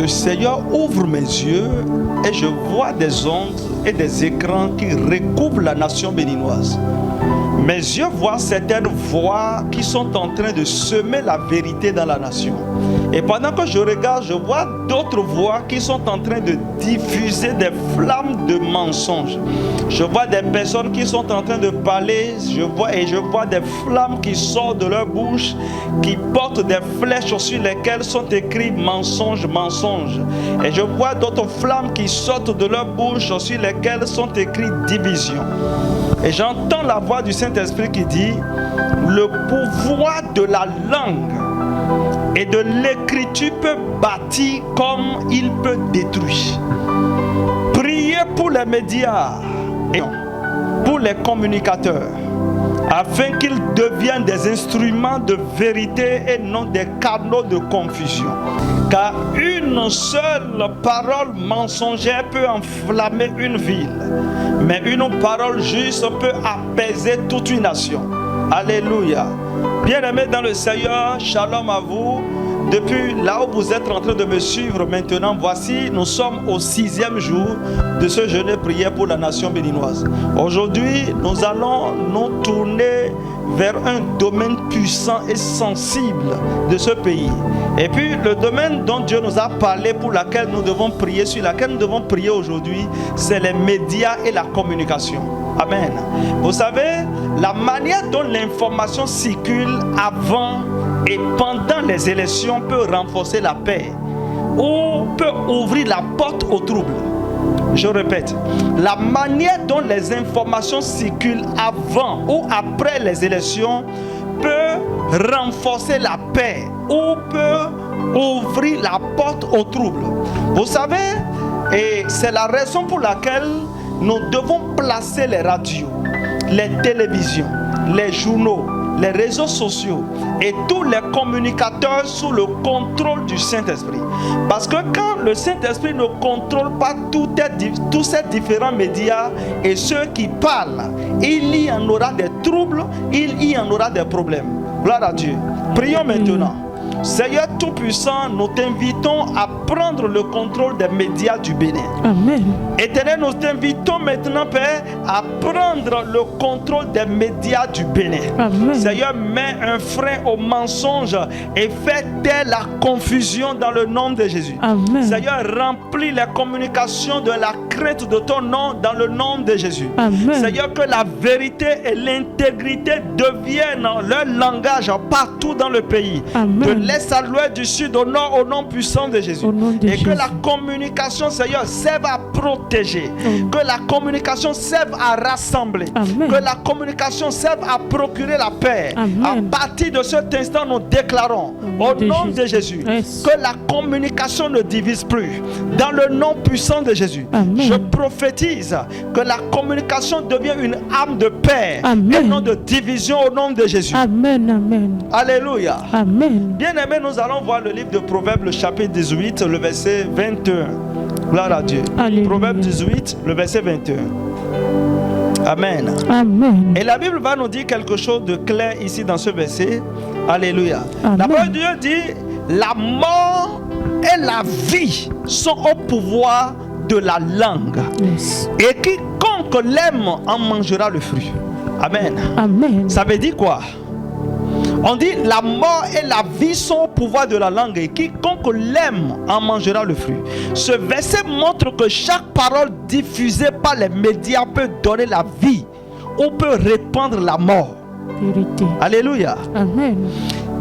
Le Seigneur ouvre mes yeux et je vois des ondes et des écrans qui recouvrent la nation béninoise. Mes yeux voient certaines voix qui sont en train de semer la vérité dans la nation. Et pendant que je regarde, je vois d'autres voix qui sont en train de diffuser des flammes de mensonges. Je vois des personnes qui sont en train de parler, je vois des flammes qui sortent de leur bouche, qui portent des flèches sur lesquelles sont écrits mensonges, mensonges. Et je vois d'autres flammes qui sortent de leur bouche sur lesquelles sont écrits division. Et j'entends la voix du Saint-Esprit qui dit: le pouvoir de la langue et de l'écriture peut bâtir comme il peut détruire. Priez pour les médias et pour les communicateurs, afin qu'ils deviennent des instruments de vérité et non des canaux de confusion. Car une seule parole mensongère peut enflammer une ville, mais une parole juste peut apaiser toute une nation. Alléluia. Bien-aimés dans le Seigneur, shalom à vous. Depuis là où vous êtes en train de me suivre maintenant, voici, nous sommes au 6e jour de ce jeûne et prière pour la nation béninoise. Aujourd'hui, nous allons nous tourner vers un domaine puissant et sensible de ce pays. Et puis, le domaine dont Dieu nous a parlé, pour laquelle nous devons prier, sur laquelle nous devons prier aujourd'hui, c'est les médias et la communication. Amen. Vous savez, la manière dont l'information circule avant et pendant les élections peut renforcer la paix ou peut ouvrir la porte au trouble. Je répète, la manière dont les informations circulent avant ou après les élections peut renforcer la paix ou peut ouvrir la porte au trouble. Vous savez, et c'est la raison pour laquelle nous devons placer les radios, les télévisions, les journaux, les réseaux sociaux et tous les communicateurs sous le contrôle du Saint-Esprit. Parce que quand le Saint-Esprit ne contrôle pas tous ces différents médias et ceux qui parlent, il y en aura des troubles, il y en aura des problèmes. Gloire à Dieu. Prions maintenant. Seigneur Tout-Puissant, nous t'invitons à prendre le contrôle des médias du Bénin. Amen. Éternel, nous t'invitons maintenant, Père, à prendre le contrôle des médias du Bénin. Amen. Seigneur, mets un frein au mensonge et fais taire la confusion dans le nom de Jésus. Amen. Seigneur, remplis les communications de la crainte de ton nom dans le nom de Jésus. Amen. Seigneur, que la vérité et l'intégrité deviennent leur langage partout dans le pays. Amen. De l'est à l'ouest, du sud au nord, au nom puissant de Jésus. Au nom de et Jésus. que la communication, Seigneur, serve à protéger. Amen. Que la communication serve à rassembler. Amen. Que la communication serve à procurer la paix. Amen. À partir de cet instant, nous déclarons au nom de Jésus Yes. que la communication ne divise plus. Dans le nom puissant de Jésus, Amen. je prophétise que la communication devient une âme de paix. Amen. Et non de division au nom de Jésus. Amen. Amen. Alléluia. Amen. Bien-aimés, nous allons voir le livre de Proverbes, le chapitre 18, le verset 21. Gloire à Dieu. Alléluia. Proverbes 18, le verset 21. Amen. Amen. Et la Bible va nous dire quelque chose de clair ici dans ce verset. Alléluia. Amen. La parole de Dieu dit: la mort et la vie sont au pouvoir de la langue. Yes. Et quiconque l'aime en mangera le fruit. Amen. Amen. Ça veut dire quoi? On dit la mort et la vie sont au pouvoir de la langue et quiconque l'aime en mangera le fruit. Ce verset montre que chaque parole diffusée par les médias peut donner la vie ou peut répandre la mort. Vérité. Alléluia. Amen.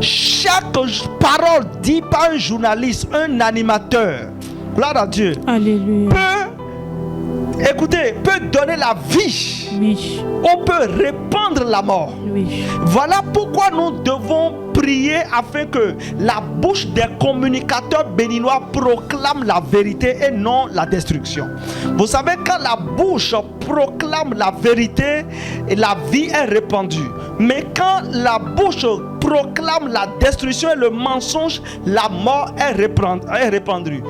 Chaque parole dite par un journaliste, un animateur, gloire à Dieu, Alléluia. peut donner la vie Oui. ou peut répandre la mort. Oui. Voilà pourquoi nous devons prier afin que la bouche des communicateurs béninois proclame la vérité et non la destruction. Vous savez, quand la bouche proclame la vérité, la vie est répandue. Mais quand la bouche proclame la destruction et le mensonge, la mort est répandue.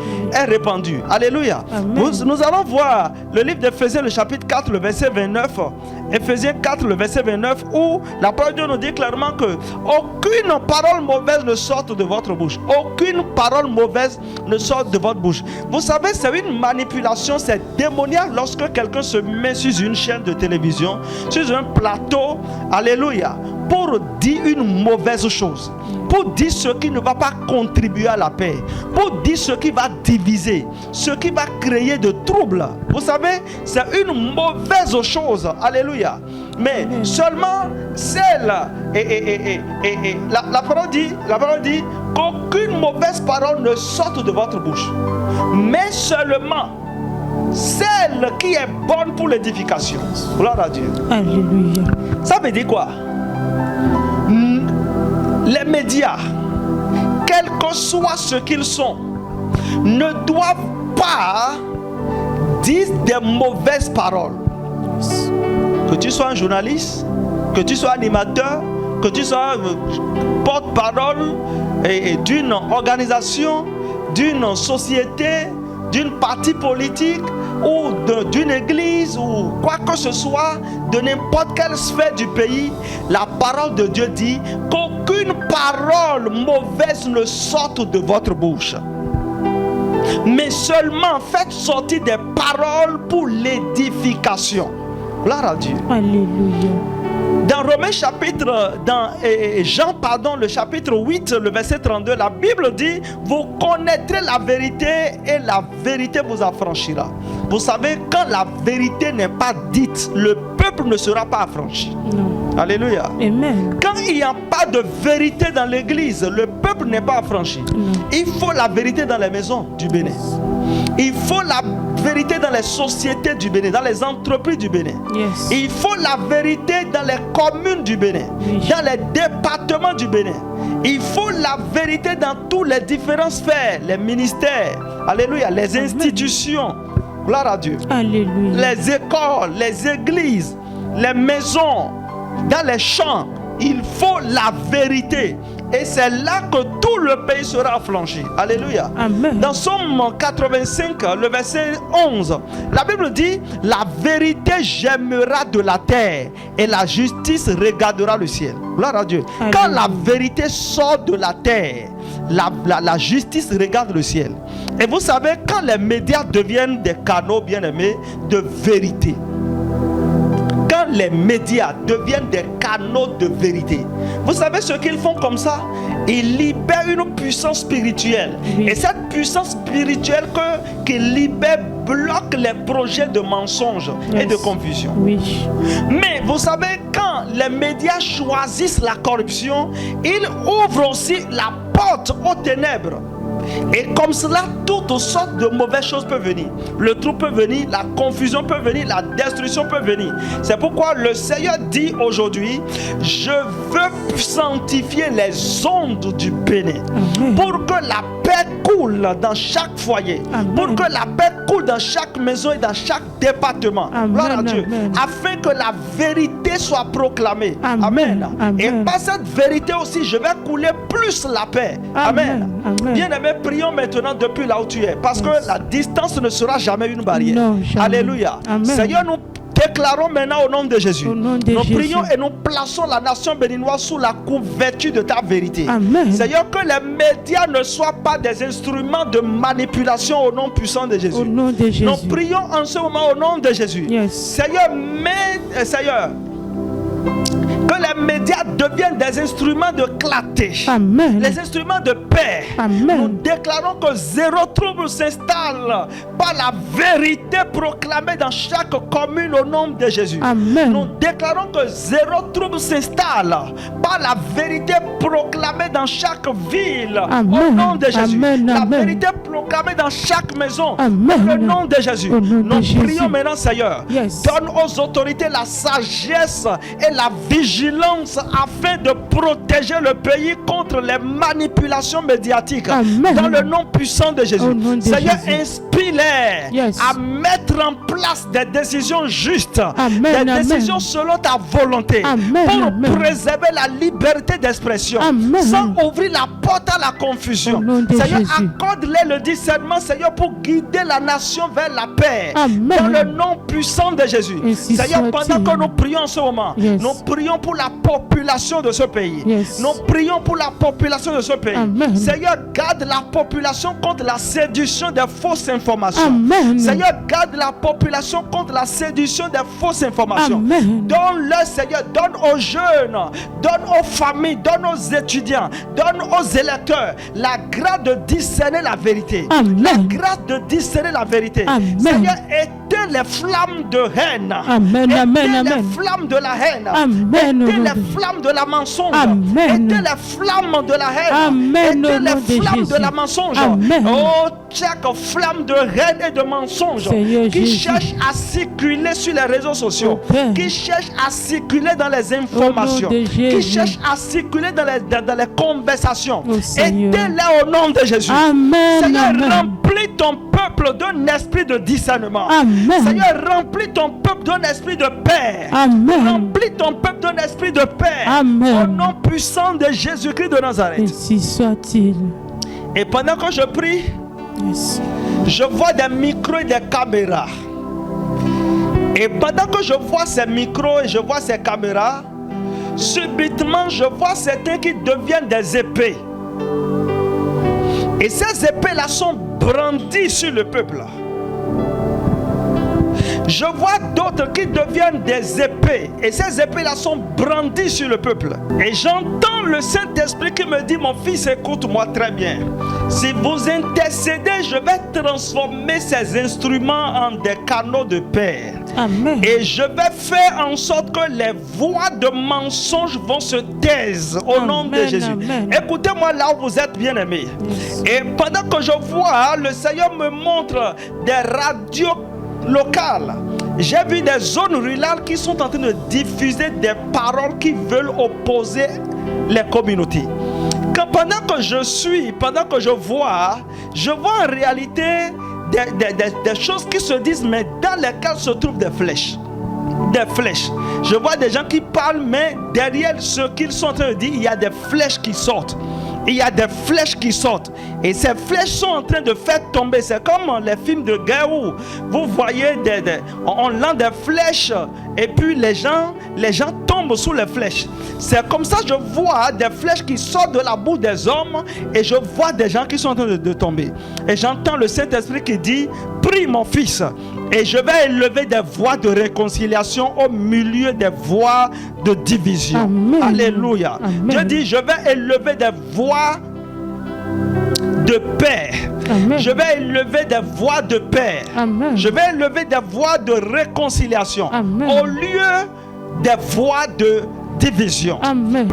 Alléluia. Amen. Nous allons voir le livre d'Éphésiens, le chapitre 4, le verset 29 29, Ephésiens 4, le verset 29, où la parole de Dieu nous dit clairement que aucune parole mauvaise ne sorte de votre bouche. Aucune parole mauvaise ne sort de votre bouche. Vous savez, c'est une manipulation, c'est démoniaque lorsque quelqu'un se met sur une chaîne de télévision, sur un plateau, alléluia, pour dire une mauvaise chose, pour dire ce qui ne va pas contribuer à la paix, pour dire ce qui va diviser, ce qui va créer de troubles. Vous savez, c'est une mauvaise chose. Alléluia. Mais seulement celle, la parole dit qu'aucune mauvaise parole ne sorte de votre bouche, mais seulement celle qui est bonne pour l'édification. Gloire à Dieu. Alléluia. Ça veut dire quoi? Les médias, quel que soit ce qu'ils sont, ne doivent pas dire des mauvaises paroles. Que tu sois un journaliste, que tu sois animateur, que tu sois porte-parole d'une organisation, d'une société, d'une partie politique ou d'une église ou quoi que ce soit, de n'importe quelle sphère du pays, la parole de Dieu dit qu'aucune parole mauvaise ne sorte de votre bouche, mais seulement faites sortir des paroles pour l'édification. Gloire à Dieu. Alléluia. Dans Romains Jean, le chapitre 8, le verset 32, la Bible dit: vous connaîtrez la vérité et la vérité vous affranchira. Vous savez, quand la vérité n'est pas dite, le peuple ne sera pas affranchi. Non. Alléluia. Amen. Quand il n'y a pas de vérité dans l'église, le peuple n'est pas affranchi. Non. Il faut la vérité dans les maisons du Bénin. Il faut la vérité dans les sociétés du Bénin, dans les entreprises du Bénin. Yes. Il faut la vérité dans les communes du Bénin, Oui. dans les départements du Bénin. Il faut la vérité dans tous les différentes sphères, les ministères, alléluia, les institutions. Gloire à Dieu. Alléluia. Les écoles, les églises, les maisons, dans les champs. Il faut la vérité. Et c'est là que tout le pays sera affranchi. Alléluia. Amen. Dans Somme 85, le verset 11, la Bible dit: la vérité germera de la terre et la justice regardera le ciel. Gloire à Dieu. Alléluia. Quand la vérité sort de la terre, la justice regarde le ciel. Et vous savez, quand les médias deviennent des canaux, bien-aimés, de vérité, quand les médias deviennent des canaux de vérité, vous savez ce qu'ils font comme ça? Ils libèrent une puissance spirituelle. Oui. Et cette puissance spirituelle qu'ils libèrent bloque les projets de mensonges et de confusion. Oui. Mais vous savez, quand les médias choisissent la corruption, ils ouvrent aussi la porte aux ténèbres. Et comme cela, toutes sortes de mauvaises choses peuvent venir. Le trouble peut venir, la confusion peut venir, la destruction peut venir. C'est pourquoi le Seigneur dit aujourd'hui: je veux sanctifier les ondes du Bénin. Amen. Pour que la paix coule dans chaque foyer. Amen. Pour que la paix coule dans chaque maison et dans chaque département. Amen. Gloire à Dieu. Amen. Afin que la vérité soit proclamée. Amen. Amen. Amen. Et par cette vérité aussi, je vais couler plus la paix. Amen. Amen. Bien-aimé, prions maintenant depuis là où tu es. Parce que la distance ne sera jamais une barrière. Non, jamais. Alléluia. Amen. Seigneur, nous déclarons maintenant au nom de Jésus. Au nom de nous Jésus. prions et nous plaçons la nation béninoise sous la couverture de ta vérité. Amen. Seigneur, que les médias ne soient pas des instruments de manipulation au nom puissant de Jésus. Au nom de Jésus. Nous prions en ce moment au nom de Jésus. Yes. Seigneur, Seigneur, que les médias deviennent des instruments de clarté. Amen. Les instruments de paix. Amen. Nous déclarons que zéro trouble s'installe par la vérité proclamée dans chaque commune au nom de Jésus. Amen. Nous déclarons que zéro trouble s'installe par la vérité proclamée dans chaque ville Amen. au nom de Jésus. Amen. La Amen. vérité proclamée dans chaque maison Amen. au nom de Jésus. Au nom de Nous Jésus. prions maintenant, Seigneur. Yes. Donne aux autorités la sagesse et la vigilance afin de protéger le pays contre les manipulations médiatiques. Amen. Dans le nom puissant de Jésus. Au nom de Seigneur, Jésus. inspire l'aide Yes. à mettre en place des décisions justes, Amen, des décisions amen. selon ta volonté, Amen, pour amen. préserver la liberté d'expression, Amen. sans ouvrir la porte à la confusion. Au nom de Seigneur, Jésus. accorde-les le discernement, Seigneur, pour guider la nation vers la paix. Amen. Dans le nom puissant de Jésus. Ainsi Seigneur, soit-il. pendant que nous prions en ce moment, Yes. nous prions pour la population de ce pays. Yes. Nous prions pour la population de ce pays. Amen. Seigneur, garde la population contre la séduction des fausses informations. Amen. Seigneur, garde la population contre la séduction des fausses informations. Amen. Donne-leur, Seigneur, donne aux jeunes, donne aux familles, donne aux étudiants, donne aux électeurs la grâce de discerner la vérité. Amen. La grâce de discerner la vérité. Amen. Seigneur, éteins les flammes de haine. Amen, Éteins amen, les amen. flammes de la haine. Amen, au Éteins nom les de- flammes de la mensonge. Amen. Éteins les flammes de la haine. Amen, au Éteins nom les de flammes Jésus. de la mensonge. Amen. Oh, chaque flamme de haine et de mensonge Seigneur qui Jésus. cherche à circuler sur les réseaux sociaux, Au Père. qui cherche à circuler dans les informations, Au nom de qui Jésus. cherche à circuler dans les conversations. Oh, Seigneur. Éteins-les au nom de Jésus. Amen, Seigneur, amen. remplis ton peuple d'un esprit de discernement. Amen. Seigneur, remplis ton peuple d'un esprit de paix. Amen. Remplis ton peuple d'un esprit de paix. Amen. Au nom puissant de Jésus-Christ de Nazareth. Ainsi soit-il. Et pendant que je prie, Yes. je vois des micros et des caméras. Et pendant que je vois ces micros et je vois ces caméras, subitement je vois certains qui deviennent des épées. Et ces épées-là sont brandies sur le peuple. Je vois d'autres qui deviennent des épées. Et ces épées-là sont brandies sur le peuple. Et j'entends le Saint-Esprit qui me dit, mon fils, écoute-moi très bien. Si vous intercédez, je vais transformer ces instruments en des canaux de paix. Amen. Et je vais faire en sorte que les voix de mensonges vont se taire au nom de Amen, Jésus. amen. Écoutez-moi là où vous êtes bien aimés. Yes. Et pendant que je vois, le Seigneur me montre des radios locales. J'ai vu des zones rurales qui sont en train de diffuser des paroles qui veulent opposer les communautés. Pendant que je vois en réalité des choses qui se disent, mais dans lesquelles se trouvent des flèches. Des flèches. Je vois des gens qui parlent, mais derrière ce qu'ils sont en train de dire, il y a des flèches qui sortent. Il y a des flèches qui sortent. Et ces flèches sont en train de faire tomber. C'est comme les films de guerre où vous voyez on lance des flèches et puis les gens tombent sous les flèches. C'est comme ça que je vois des flèches qui sortent de la bouche des hommes et je vois des gens qui sont en train de tomber. Et j'entends le Saint-Esprit qui dit, prie mon fils et je vais élever des voix de réconciliation au milieu des voix de division. Amen. Alléluia. Amen. Dieu dit, je vais élever des voix de paix. Amen. Je vais élever des voix de paix. Amen. Je vais élever des voix de réconciliation. Amen. Au lieu des voix de division. Amen.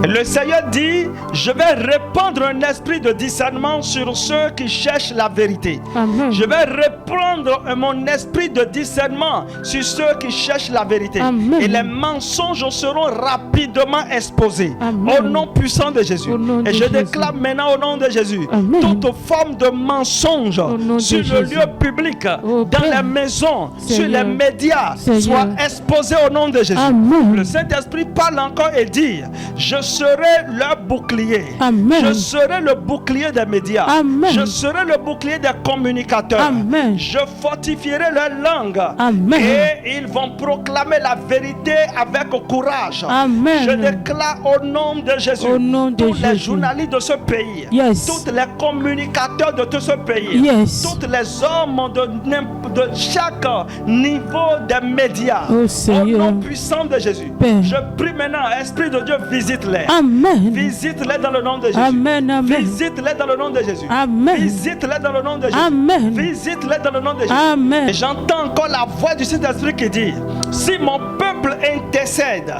Le Seigneur dit, je vais répandre un esprit de discernement sur ceux qui cherchent la vérité. Amen. Je vais répandre mon esprit de discernement sur ceux qui cherchent la vérité. Amen. Et les mensonges seront rapidement exposés. Amen. Au nom puissant de Jésus. Au nom de Et je Jésus. déclare maintenant au nom de Jésus, Amen. toute forme de mensonge Au nom de sur le Jésus. lieu public, Au dans Père. les maisons, sur Seigneur. les médias, Seigneur. soit exposé au nom de Jésus. Amen. Le Saint-Esprit parle encore et dit, je serai leur bouclier. Amen. Je serai le bouclier des médias. Amen. Je serai le bouclier des communicateurs. Amen. Je fortifierai leur langue. Amen. Et ils vont proclamer la vérité avec courage. Amen. Je déclare au nom de Jésus. Au nom de tous les Jésus. journalistes de ce pays. Yes. Tous les communicateurs de tout ce pays. Yes. Tous les hommes de chaque niveau des médias. Oh, Au Seigneur. nom puissant de Jésus. Père. Je prie maintenant, Esprit de Dieu, visite-les. Amen. Visite-les dans le nom de Jésus. Amen, amen. Visite-les dans le nom de Jésus. Amen. Visite-les dans le nom de Jésus. Amen. Visite-les dans le nom de Jésus. Amen. Et j'entends encore la voix du Saint-Esprit qui dit, si mon peuple intercède,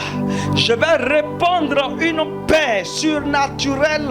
je vais répandre une paix surnaturelle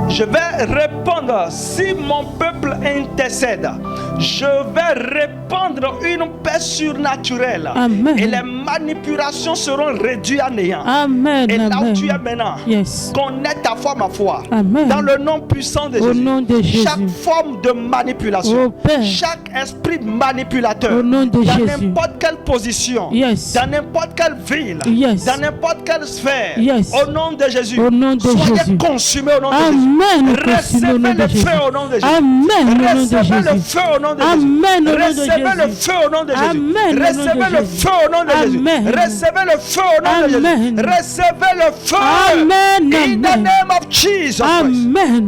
Je vais répondre. Si mon peuple intercède, je vais répandre une paix surnaturelle. Amen. Et les manipulations seront réduites à néant. Amen. Et là où Amen. tu es maintenant, Yes. connais ta foi, ma foi. Amen. Dans le nom puissant de Au Jésus. nom de Jésus. Chaque forme de manipulation, Au Père. chaque esprit manipulateur, Au nom de dans Jésus. n'importe quelle position, Yes. dans n'importe quelle ville, Yes. dans n'importe quelle sphère, Yes. au nom de Jésus, Au nom de soyez Jésus. consumés au nom de Amen. Jésus. Consumés au nom Recevez de le Jésus. feu au nom de Jésus. Amen. Au nom de Recevez le Jésus. feu au nom de Jésus. Amen. Au nom de Recevez le Jésus. feu au nom de Jésus. Amen. Au nom de Recevez le Jésus. feu au nom de Jésus. Amen. Recevez le feu au nom de Jésus. Amen. Recevez le feu. Amen. In the Amen. name of Jesus Christ. Amen.